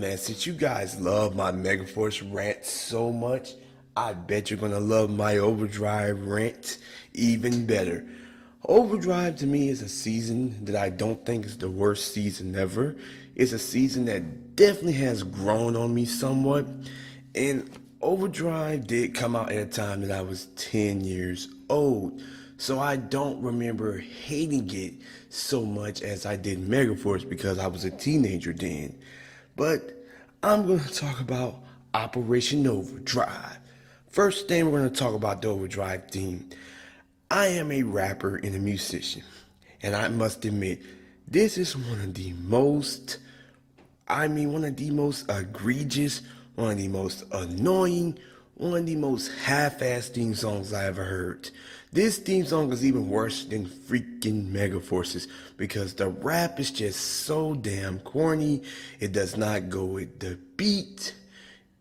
Man, since you guys love my Megaforce rant so much, I bet you're gonna love my Overdrive rant even better. Overdrive to me is a season that I don't think is the worst season ever. It's a season that definitely has grown on me somewhat. And Overdrive did come out at a time that I was 10 years old. So I don't remember hating it so much as I did Megaforce because I was a teenager then. But I'm going to talk about Operation Overdrive. First thing we're going to talk about the Overdrive theme. I am a rapper and a musician, and I must admit, this is one of the most egregious, one of the most annoying, one of the most half-assed theme songs I ever heard. This theme song is even worse than freaking Megaforce's because the rap is just so damn corny. It does not go with the beat,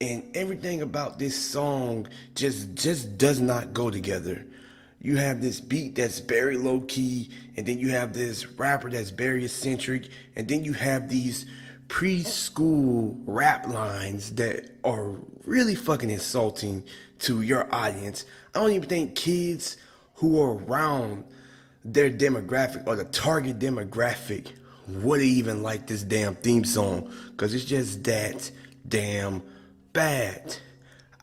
and everything about this song just does not go together. You have this beat that's very low key, and then you have this rapper that's very eccentric, and then you have these preschool rap lines that are really fucking insulting to your audience. I don't even think kids who are around their demographic or the target demographic would even like this damn theme song because it's just that damn bad.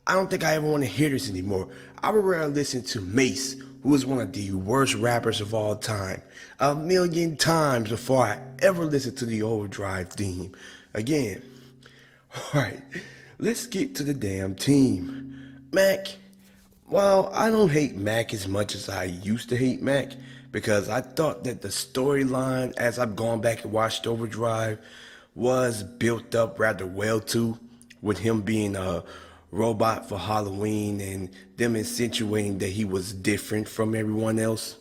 I don't think I ever want to hear this anymore. I would rather listen to Mace, who is one of the worst rappers of all time, a million times before I ever listen to the Overdrive theme. Again, alright, let's get to the damn team. Mac, well, I don't hate Mac as much as I used to hate Mac because I thought that the storyline, as I've gone back and watched Overdrive, was built up rather well too, with him being a robot for Halloween and them insinuating that he was different from everyone else.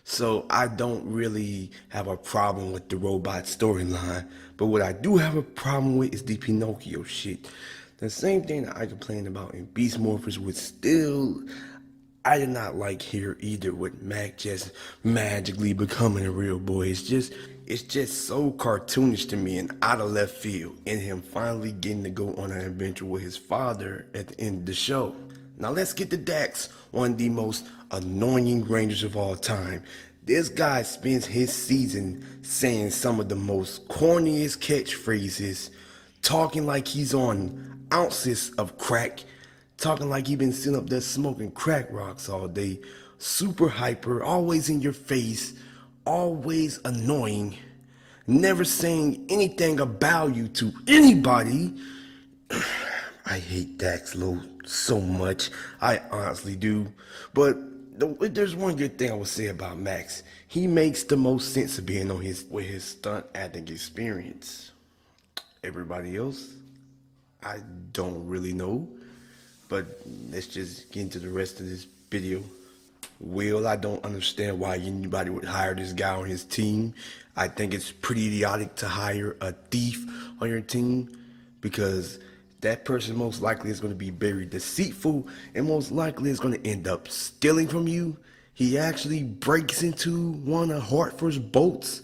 So I don't really have a problem with the robot storyline, but what I do have a problem with is the Pinocchio shit. The same thing that I complained about in Beast Morphers would still, I did not like here either with Mac just magically becoming a real boy. It's just so cartoonish to me and out of left field, and him finally getting to go on an adventure with his father at the end of the show. Now let's get to Dax, one of the most annoying Rangers of all time. This guy spends his season saying some of the most corniest catchphrases, talking like he's on ounces of crack, talking like he been sitting up there smoking crack rocks all day, super hyper, always in your face, always annoying, never saying anything about you to anybody. I hate Dax Low so much, I honestly do. But there's one good thing I would say about Max. He makes the most sense of being on with his stunt acting experience. Everybody else, I don't really know. But let's just get into the rest of this video. Will, I don't understand why anybody would hire this guy on his team. I think it's pretty idiotic to hire a thief on your team because that person most likely is going to be very deceitful and most likely is going to end up stealing from you. He actually breaks into one of Hartford's boats,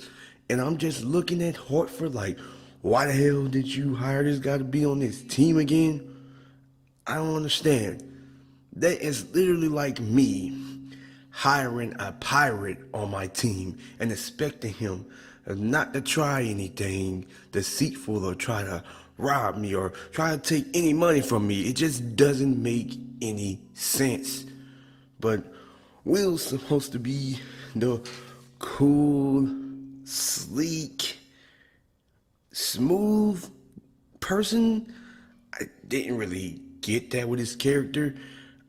and I'm just looking at Hartford like, why the hell did you hire this guy to be on this team again? I don't understand. That is literally like me hiring a pirate on my team and expecting him not to try anything deceitful or try to rob me or try to take any money from me. It just doesn't make any sense. But Will's supposed to be the cool, sleek, smooth person. I didn't really get that with his character.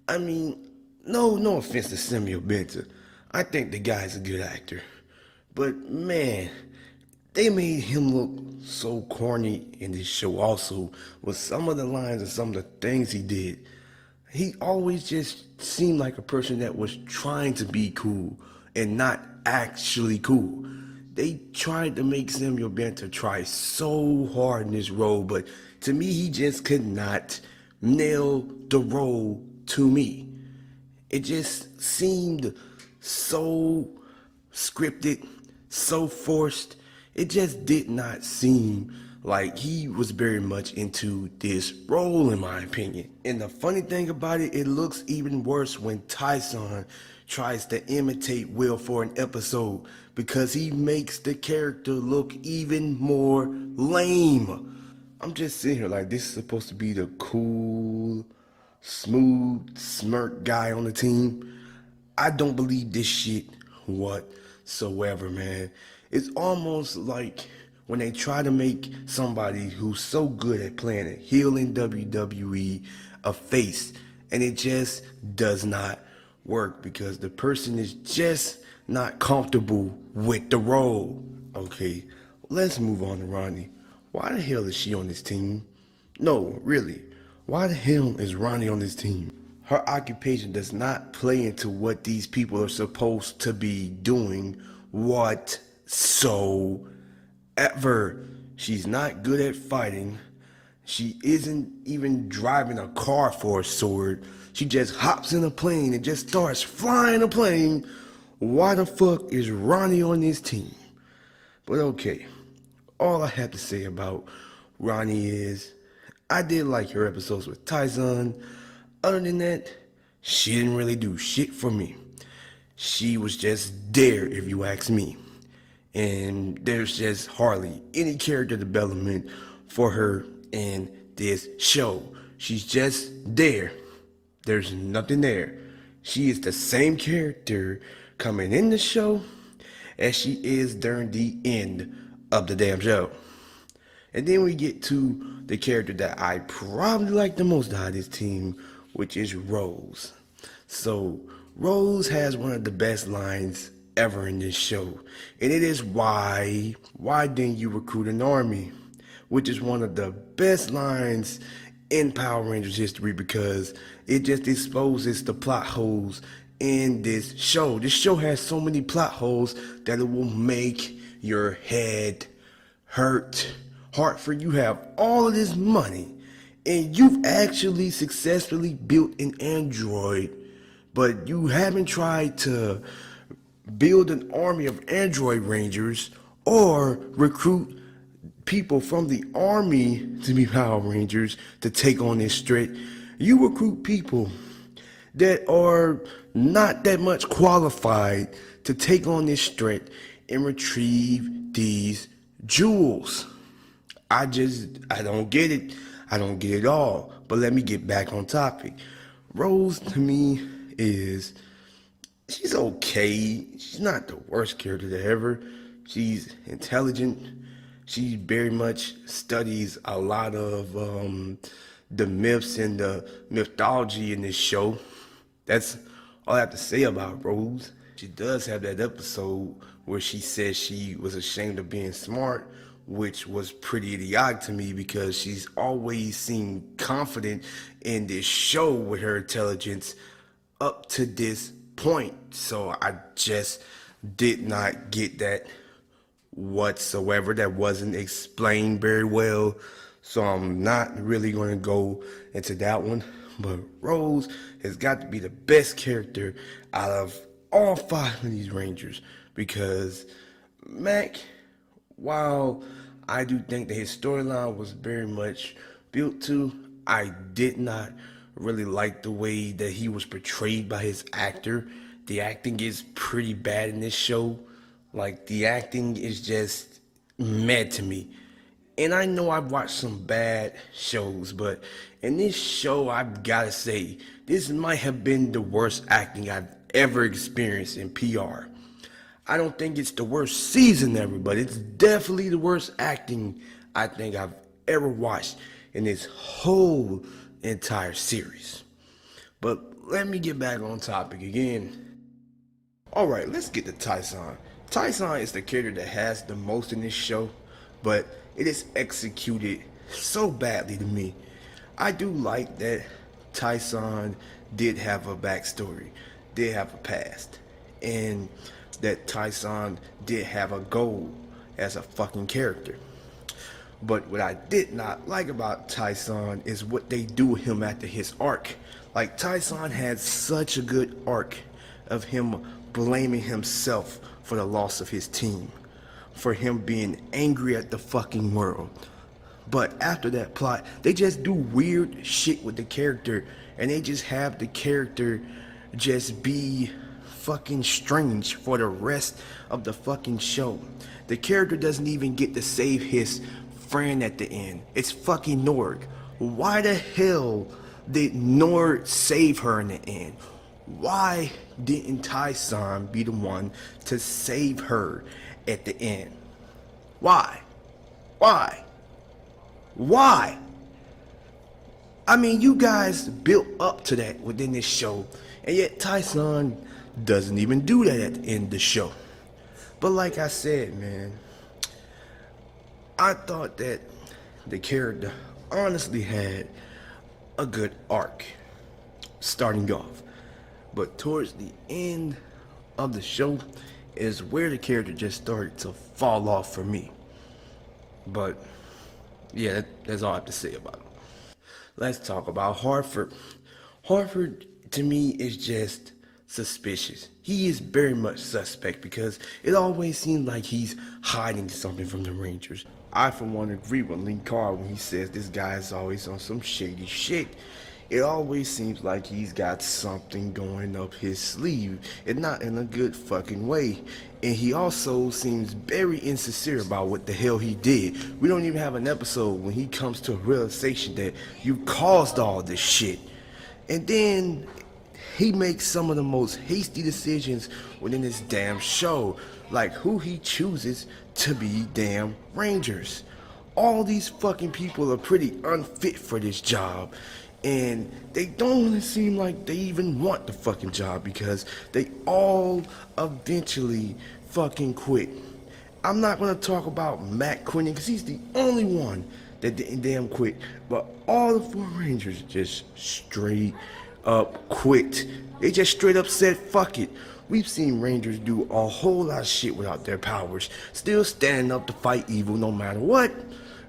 I mean, no offense to Samuel Benter. I think the guy's a good actor. But man, they made him look so corny in this show also with some of the lines and some of the things he did. He always just seemed like a person that was trying to be cool and not actually cool. They tried to make Samuel Benter try so hard in this role, but to me, he just could not nail the role to me. It just seemed so scripted, so forced. It just did not seem Like, he was very much into this role, in my opinion. And the funny thing about it, it looks even worse when Tyzon tries to imitate Will for an episode because he makes the character look even more lame. I'm just sitting here like, this is supposed to be the cool, smooth, smirk guy on the team. I don't believe this shit whatsoever, man. It's almost like when they try to make somebody who's so good at playing a heel in WWE a face, and it just does not work because the person is just not comfortable with the role. Okay, let's move on to Ronnie. Why the hell is she on this team? No, really. Why the hell is Ronnie on this team? Her occupation does not play into what these people are supposed to be doing whatsoever. She's not good at fighting. She isn't even driving a car for a sword. She just hops in a plane and just starts flying a plane. Why the fuck is Ronnie on this team? But okay, all I have to say about Ronnie is I did like her episodes with Tyzon. Other than that, she didn't really do shit for me. She was just there, if you ask me. And there's just hardly any character development for her in this show. She's just there. There's nothing there. She is the same character coming in the show as she is during the end of the damn show. And then we get to the character that I probably like the most out of this team, which is Rose. So Rose has one of the best lines ever in this show, and it is why didn't you recruit an army? Which is one of the best lines in Power Rangers history because it just exposes the plot holes in this show. This show has so many plot holes that it will make your head hurt. Hartford, you have all of this money and you've actually successfully built an android, but you haven't tried to build an army of android rangers or recruit people from the army to be Power Rangers to take on this threat. You recruit people that are not that much qualified to take on this threat and retrieve these jewels. I don't get it. I don't get it all. But let me get back on topic. Rose, to me, she's okay. She's not the worst character ever. She's intelligent. She very much studies a lot of the myths and the mythology in this show. That's all I have to say about Rose. She does have that episode where she says she was ashamed of being smart, which was pretty idiotic to me because she's always seemed confident in this show with her intelligence up to this point. So I just did not get that whatsoever. That wasn't explained very well. So I'm not really going to go into that one. But Rose has got to be the best character out of all 5 of these Rangers because Mac, while I do think that his storyline was very much built to, I did not really like the way that he was portrayed by his actor. The acting is pretty bad in this show. Like, the acting is just mad to me. And I know I've watched some bad shows, but in this show, I've gotta say, this might have been the worst acting I've ever experienced in PR. I don't think it's the worst season ever, but it's definitely the worst acting I think I've ever watched in this whole entire series. But let me get back on topic again. Alright, let's get to Tyzon. Tyzon is the character that has the most in this show, but it is executed so badly to me. I do like that Tyzon did have a backstory, did have a past, and that Tyzon did have a goal as a fucking character. But what I did not like about Tyzon is what they do with him after his arc. Like, Tyzon had such a good arc of him blaming himself for the loss of his team, for him being angry at the fucking world. But after that plot, they just do weird shit with the character, and they just have the character just be fucking strange for the rest of the fucking show. The character doesn't even get to save his friend at the end. It's fucking Nord. Why the hell did Nord save her in the end? Why didn't Tyzon be the one to save her at the end? Why? Why? Why? I mean, you guys built up to that within this show, and yet Tyzon doesn't even do that at the end of the show. But like I said, man, I thought that the character honestly had a good arc starting off. But towards the end of the show is where the character just started to fall off for me. But yeah, that's all I have to say about it. Let's talk about Hartford. Hartford, to me, is just suspicious. He is very much suspect because it always seems like he's hiding something from the Rangers. I, for one, agree with Lee Carr when he says this guy is always on some shady shit. It always seems like he's got something going up his sleeve, and not in a good fucking way. And he also seems very insincere about what the hell he did. We don't even have an episode when he comes to a realization that you caused all this shit. And then he makes some of the most hasty decisions within this damn show, like who he chooses to be damn Rangers. All these fucking people are pretty unfit for this job, and they don't really seem like they even want the fucking job because they all eventually fucking quit. I'm not gonna talk about Matt quitting because he's the only one that didn't damn quit, but all the four Rangers just straight up quit. They just straight up said fuck it. We've seen Rangers do a whole lot of shit without their powers, still standing up to fight evil no matter what.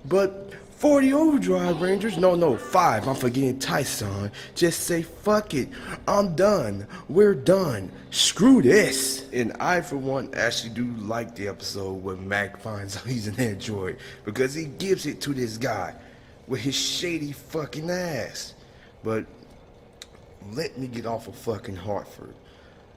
But for the Overdrive Rangers, no, 5, I'm forgetting Tyzon, just say fuck it, I'm done, we're done, screw this. And I, for one, actually do like the episode where Mac finds out he's an android, because he gives it to this guy with his shady fucking ass. But let me get off of fucking Hartford.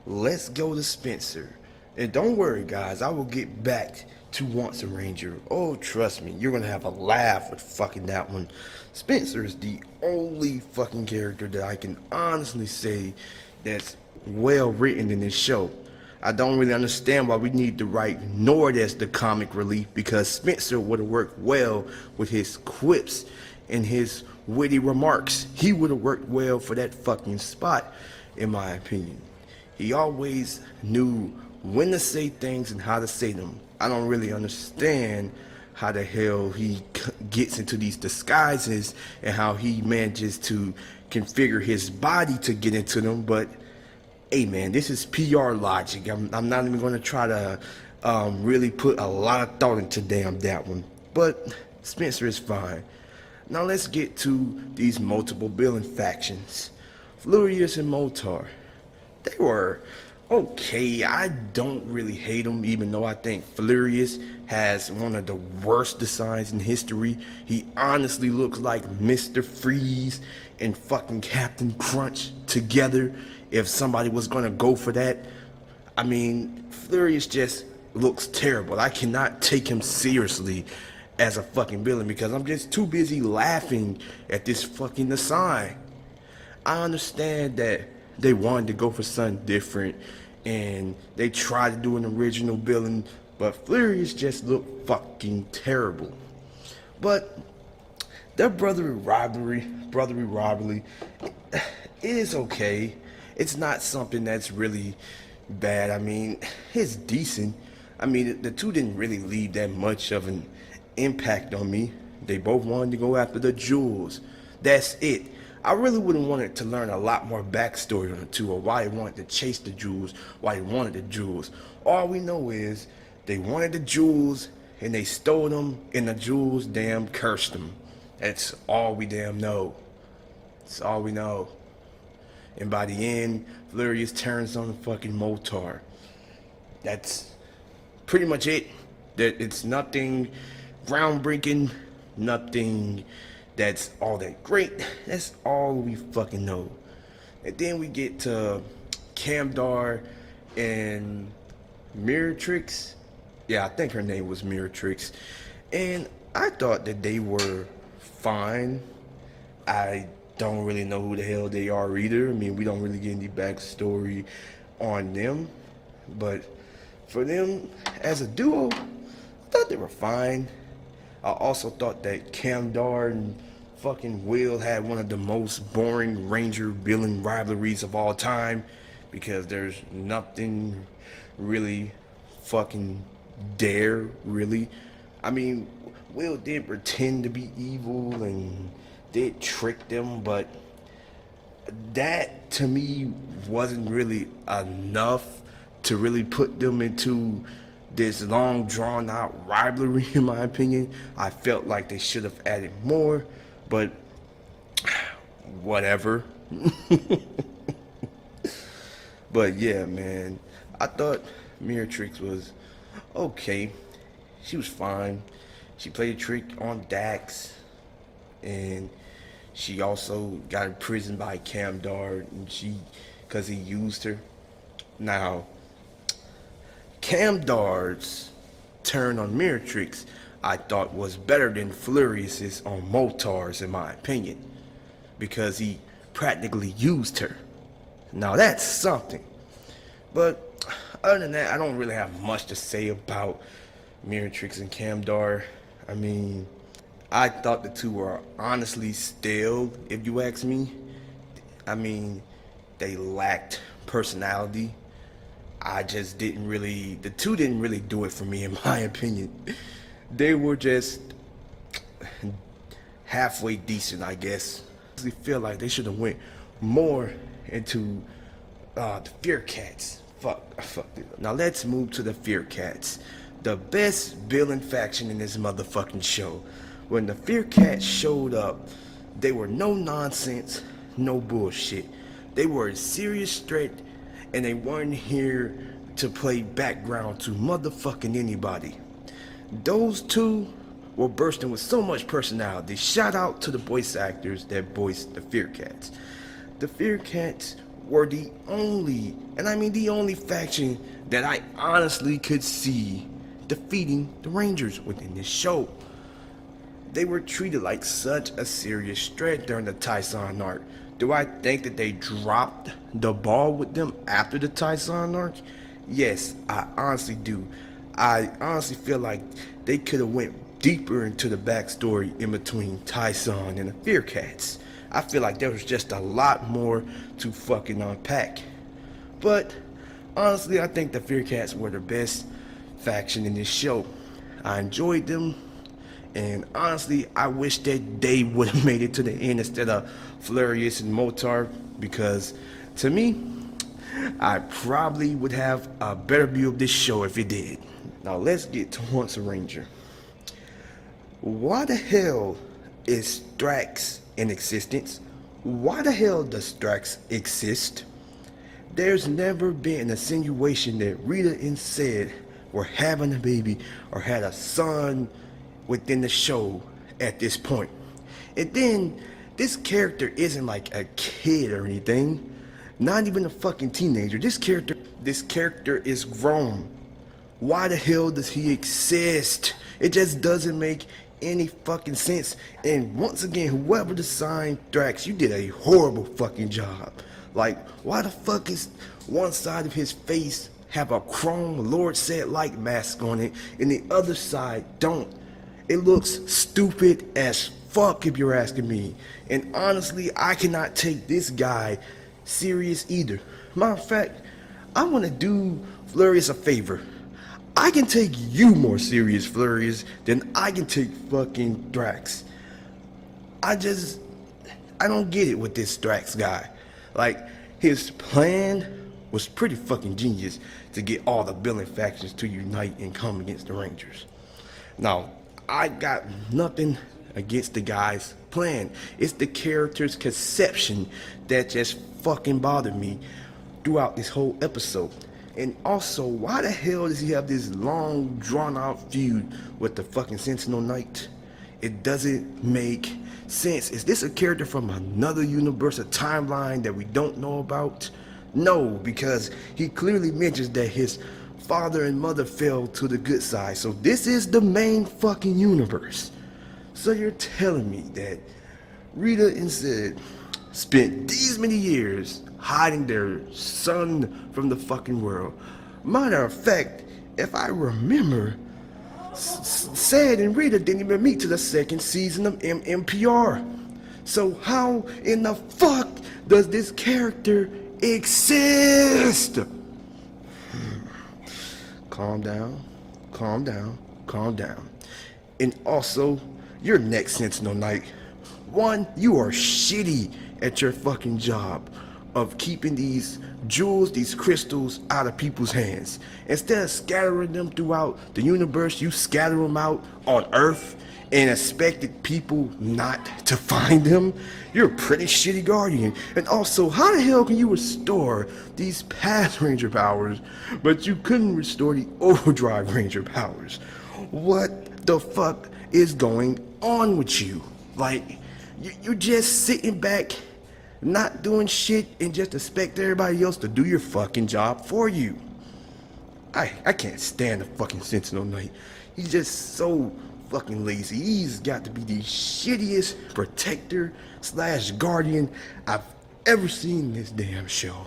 Let's go to Spencer. And don't worry, guys, I will get back to Once a Ranger. Oh, trust me, you're gonna have a laugh with fucking that one. Spencer is the only fucking character that I can honestly say that's well written in this show. I don't really understand why we need to write Nord as the comic relief, because Spencer would have worked well with his quips and his witty remarks. He would have worked well for that fucking spot, in my opinion. He always knew when to say things and how to say them. I don't really understand how the hell he gets into these disguises and how he manages to configure his body to get into them, but hey man, this is PR logic. I'm not even going to try to really put a lot of thought into that one. But Spencer is fine. Now let's get to these multiple villain factions. Flurious and Motar. They were okay. I don't really hate them, even though I think Flurious has one of the worst designs in history. He honestly looks like Mr. Freeze and fucking Captain Crunch together, if somebody was gonna go for that. I mean, Flurious just looks terrible. I cannot take him seriously as a fucking villain because I'm just too busy laughing at this fucking design. I understand that they wanted to go for something different and they tried to do an original villain, but Flurious just looked fucking terrible. But their brotherly rivalry, it is okay. It's not something that's really bad. I mean, it's decent. I mean, the two didn't really leave that much of an impact on me. They both wanted to go after the jewels. That's it. I really wouldn't want it to learn a lot more backstory on the two, or why they wanted to chase the jewels, why they wanted the jewels. All we know is they wanted the jewels and they stole them, and the jewels damn cursed them. That's all we damn know. That's all we know. And by the end, Flurious turns on the fucking Motar. That's pretty much it. That it's nothing groundbreaking, nothing that's all that great. That's all we fucking know. And then we get to Camdar and Miratrix. Yeah, I think her name was Miratrix. And I thought that they were fine. I don't really know who the hell they are either. I mean, we don't really get any backstory on them. But for them as a duo, I thought they were fine. I also thought that Camdar and fucking Will had one of the most boring Ranger villain rivalries of all time, because there's nothing really fucking there, really. I mean, Will did pretend to be evil and did trick them, but that to me wasn't really enough to really put them into this long drawn out rivalry, in my opinion. I felt like they should have added more, but whatever. But yeah, man, I thought Miratrix was okay. She was fine. She played a trick on Dax, and she also got imprisoned by Camdar, and because he used her. Now, Camdar's turn on Miratrix, I thought, was better than Flurious's on Motar's, in my opinion, because he practically used her. Now that's something. But other than that, I don't really have much to say about Miratrix and Camdar. I mean, I thought the two were honestly stale, if you ask me. I mean, they lacked personality. I just didn't really, the two didn't really do it for me, in my opinion. They were just halfway decent, I guess. I feel like they should have went more into the Fear Cats. Fuck it. Now let's move to the Fear Cats, the best villain faction in this motherfucking show. When the Fear Cats showed up, they were no nonsense, no bullshit. They were a serious threat, and they weren't here to play background to motherfucking anybody. Those two were bursting with so much personality. Shout out to the voice actors that voiced the Fear Cats. The Fear Cats were the only, and I mean the only faction that I honestly could see defeating the Rangers within this show. They were treated like such a serious threat during the Tyzon arc. Do I think that they dropped the ball with them after the Tyzon arc? Yes, I honestly do. I honestly feel like they could have went deeper into the backstory in between Tyzon and the Fear Cats. I feel like there was just a lot more to fucking unpack. But honestly, I think the Fear Cats were the best faction in this show. I enjoyed them, and honestly, I wish that they would have made it to the end instead of Flurious and Motar, because to me, I probably would have a better view of this show if it did. Now let's get to Once a Ranger. Why the hell is Strax in existence? Why the hell does Strax exist? There's never been an insinuation that Rita and Sid were having a baby or had a son within the show at this point. And then this character isn't like a kid or anything, not even a fucking teenager. This character is grown. Why the hell does he exist? It just doesn't make any fucking sense. And once again, whoever designed Strax, you did a horrible fucking job. Like, why the fuck is one side of his face have a chrome Lord Said like mask on it and the other side don't? It looks stupid as fuck if you're asking me. And honestly, I cannot take this guy serious either. Matter of fact, I want to do Flurious a favor. I can take you more serious, Flurious, than I can take fucking Strax. I don't get it with this Strax guy. Like, his plan was pretty fucking genius to get all the villain factions to unite and come against the Rangers. Now, I got nothing against the guy's plan. It's the character's conception that just fucking bothered me throughout this whole episode. And also, why the hell does he have this long, drawn-out feud with the fucking Sentinel Knight? It doesn't make sense. Is this a character from another universe, a timeline that we don't know about? No, because he clearly mentions that his father and mother fell to the good side. So this is the main fucking universe. So you're telling me that Rita and Sid spent these many years hiding their son from the fucking world. Matter of fact, if I remember, Sid and Rita didn't even meet to the second season of MMPR. So how in the fuck does this character exist? Calm down, calm down, calm down. And also, your next Sentinel Knight. One, you are shitty at your fucking job of keeping these jewels, these crystals out of people's hands. Instead of scattering them throughout the universe, you scatter them out on Earth and expected people not to find them. You're a pretty shitty guardian. And also, how the hell can you restore these past Ranger powers, but you couldn't restore the Overdrive Ranger powers? What the fuck is going on with you? Like, you're just sitting back, not doing shit, and just expect everybody else to do your fucking job for you. I can't stand the fucking Sentinel Knight. He's just so fucking lazy. He's got to be the shittiest protector slash guardian I've ever seen in this damn show.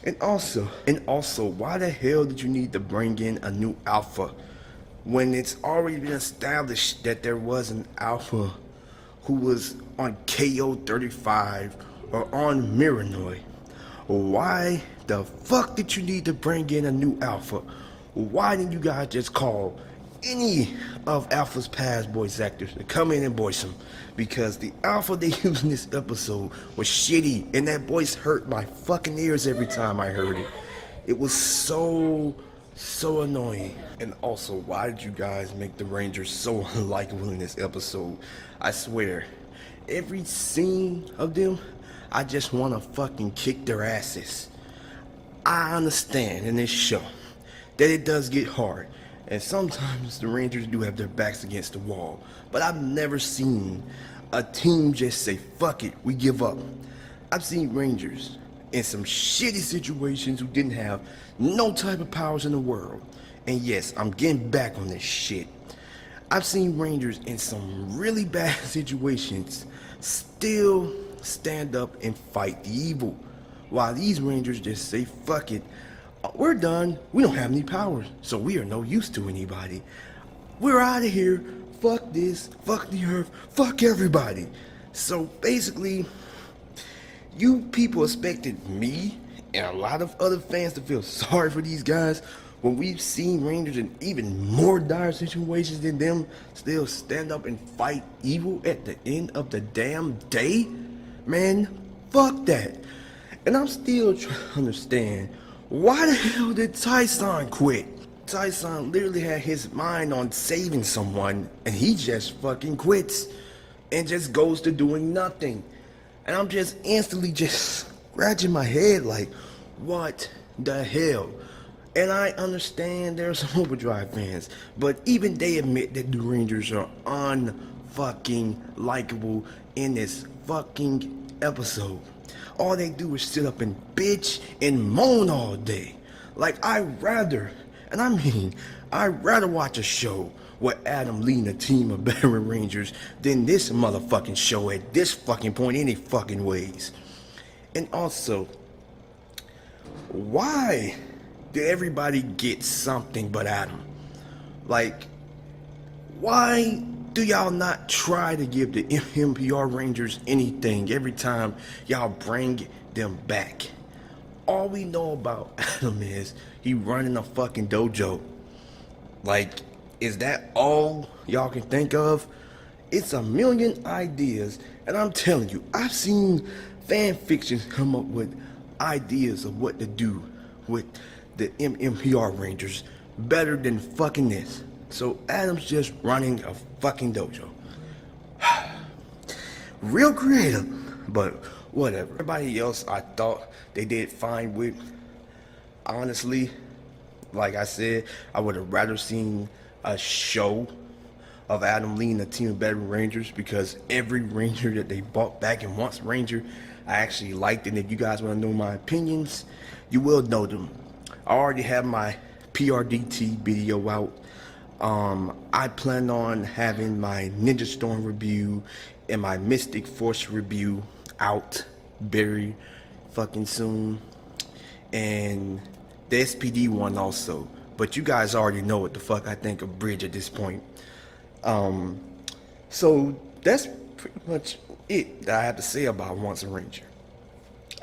And also, why the hell did you need to bring in a new alpha when it's already been established that there was an alpha who was on KO 35 or on Miranoi? Why the fuck did you need to bring in a new alpha? Why didn't you guys just call any of Alpha's past voice actors to come in and voice him? Because the alpha they used in this episode was shitty, and that voice hurt my fucking ears every time I heard it. It was so annoying. And also, why did you guys make the Rangers so unlikable in this episode? I swear, every scene of them, I just want to fucking kick their asses. I understand in this show that it does get hard, and sometimes the Rangers do have their backs against the wall, but I've never seen a team just say, fuck it, we give up. I've seen Rangers in some shitty situations who didn't have no type of powers in the world. And yes, I'm getting back on this shit. I've seen Rangers in some really bad situations still stand up and fight the evil, while these Rangers just say, fuck it, we're done, we don't have any powers, so we are no use to anybody. We're out of here, fuck this, fuck the Earth, fuck everybody. So basically, you people expected me and a lot of other fans to feel sorry for these guys when we've seen Rangers in even more dire situations than them still stand up and fight evil at the end of the damn day? Man, fuck that. And I'm still trying to understand, why the hell did Tyzon quit? Tyzon literally had his mind on saving someone, and he just fucking quits and just goes to doing nothing. And I'm just instantly just scratching my head like, what the hell? And I understand there's some Overdrive fans, but even they admit that the Rangers are unfucking likable in this fucking episode. All they do is sit up and bitch and moan all day. Like, I'd rather watch a show where Adam leading a team of veteran Rangers than this motherfucking show at this fucking point any fucking ways. And also, why did everybody get something but Adam? Like, why do y'all not try to give the MMPR Rangers anything every time y'all bring them back? All we know about Adam is he running a fucking dojo. Like, is that all y'all can think of? It's a million ideas, and I'm telling you, I've seen fan fictions come up with ideas of what to do with the MMPR Rangers better than fucking this. So Adam's just running a fucking dojo. Real creative, but whatever. Everybody else I thought they did fine with. Honestly, like I said, I would have rather seen a show of Adam leading a team of veteran Rangers, because every Ranger that they brought back in Once a Ranger, I actually liked. And if you guys want to know my opinions, you will know them. I already have my PRDT video out. I plan on having my Ninja Storm review and my Mystic Force review out very fucking soon, and the SPD one also. But you guys already know what the fuck I think of Bridge at this point. So that's pretty much it that I have to say about Once a Ranger.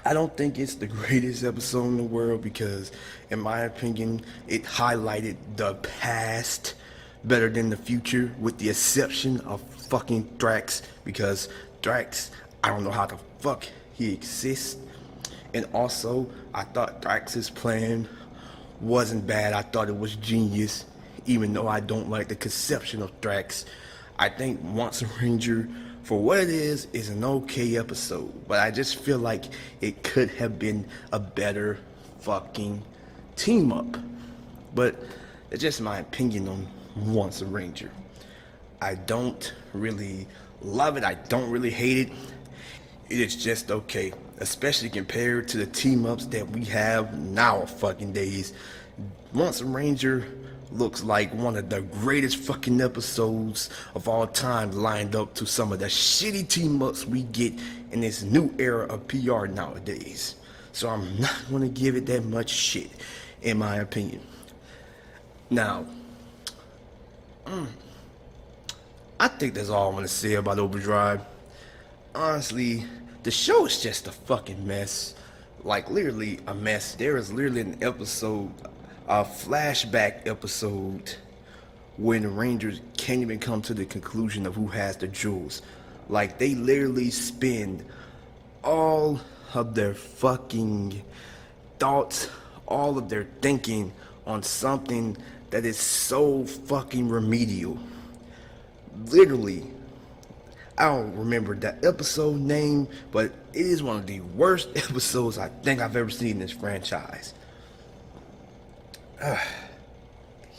I don't think it's the greatest episode in the world because, in my opinion, it highlighted the past better than the future, with the exception of fucking Drax, because Drax, I don't know how the fuck he exists. And also, I thought Drax's plan wasn't bad. I thought it was genius, even though I don't like the conception of Drax. I think Once a Ranger, for what it is an okay episode, but I just feel like it could have been a better fucking team up. But it's just my opinion on Once a Ranger. I don't really love it. I don't really hate it. It is just okay, especially compared to the team ups that we have now fucking days. Once a Ranger looks like one of the greatest fucking episodes of all time, lined up to some of the shitty team ups we get in this new era of PR nowadays. So I'm not gonna give it that much shit, in my opinion. Now, I think that's all I'm gonna say about Overdrive. Honestly, the show is just a fucking mess. Like, literally a mess. There is literally an episode, a flashback episode, when the Rangers can't even come to the conclusion of who has the jewels. Like, they literally spend all of their fucking thoughts, all of their thinking on something that is so fucking remedial. Literally, I don't remember that episode name, but it is one of the worst episodes I think I've ever seen in this franchise.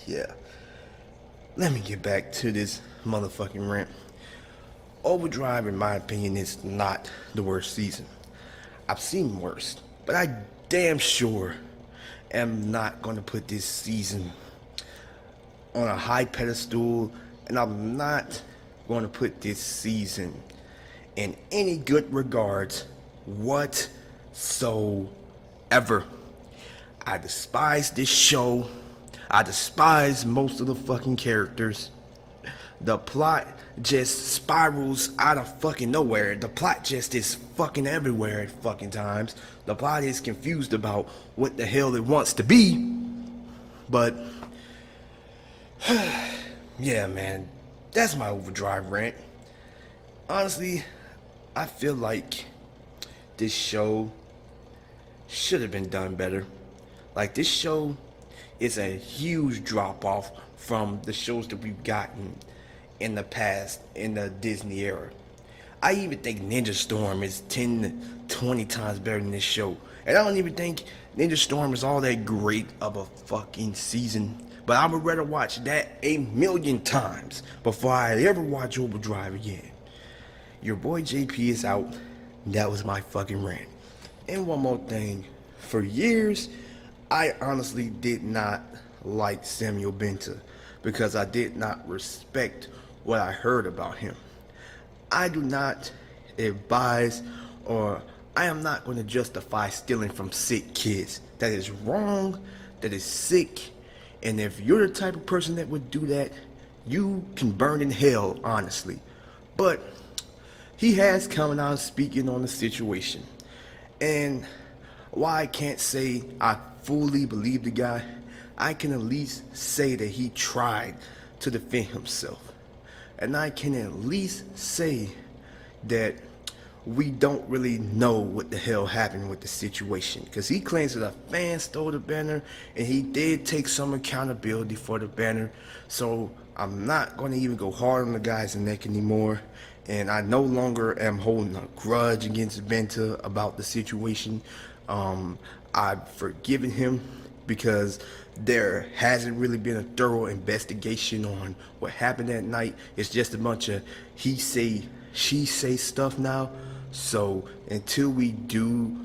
Yeah. Let me get back to this motherfucking rant. Overdrive, in my opinion, is not the worst season. I've seen worse, but I damn sure am not going to put this season on a high pedestal, and I'm not going to put this season in any good regards whatsoever. I despise this show. I despise most of the fucking characters. The plot just spirals out of fucking nowhere. The plot just is fucking everywhere at fucking times. The plot is confused about what the hell it wants to be. But yeah, man, that's my Overdrive rant. Honestly, I feel like this show should have been done better. Like, this show is a huge drop off from the shows that we've gotten in the past, in the Disney era. I even think Ninja Storm is 10 to 20 times better than this show. And I don't even think Ninja Storm is all that great of a fucking season. But I would rather watch that 1,000,000 times before I ever watch Overdrive again. Your boy JP is out. That was my fucking rant. And one more thing. For years, I honestly did not like Samuel Benta because I did not respect what I heard about him. I do not advise, or I am not going to justify stealing from sick kids. That is wrong. That is sick. And if you're the type of person that would do that, you can burn in hell, honestly. But he has come out speaking on the situation. And while I can't say I fully believe the guy, I can at least say that he tried to defend himself. And I can at least say that we don't really know what the hell happened with the situation, because he claims that a fan stole the banner, and he did take some accountability for the banner. So I'm not going to even go hard on the guy's neck anymore, and I no longer am holding a grudge against Benta about the situation. I've forgiven him, because there hasn't really been a thorough investigation on what happened that night. It's just a bunch of he say, she say stuff now. So until we do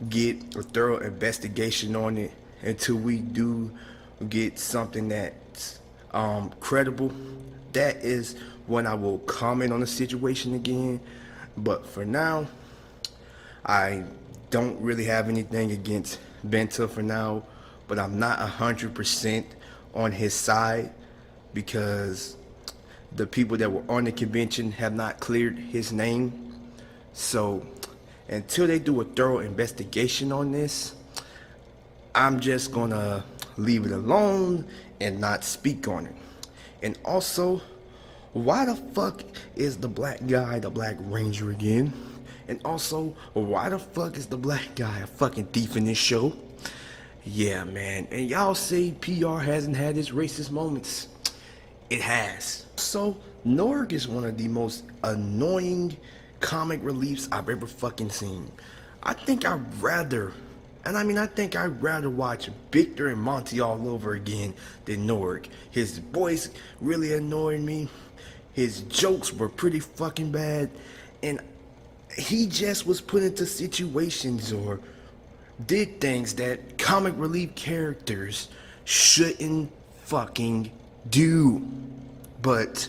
get a thorough investigation on it, until we do get something that's credible, that is when I will comment on the situation again. But for now, I don't really have anything against Benta for now, but I'm not 100% on his side because the people that were on the convention have not cleared his name. So until they do a thorough investigation on this, I'm just gonna leave it alone and not speak on it. And also, why the fuck is the black guy the Black Ranger again? And also, why the fuck is the black guy a fucking thief in this show? Yeah, man. And y'all say PR hasn't had its racist moments. It has. So, Norg is one of the most annoying comic reliefs I've ever fucking seen. I think I'd rather watch Victor and Monty all over again than Norg. His voice really annoyed me. His jokes were pretty fucking bad. And he just was put into situations or did things that comic relief characters shouldn't fucking do. But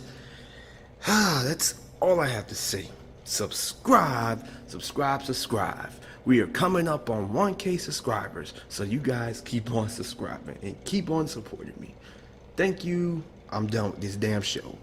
that's all I have to say. Subscribe. We are coming up on 1K subscribers, so you guys keep on subscribing and keep on supporting me. Thank you. I'm done with this damn show.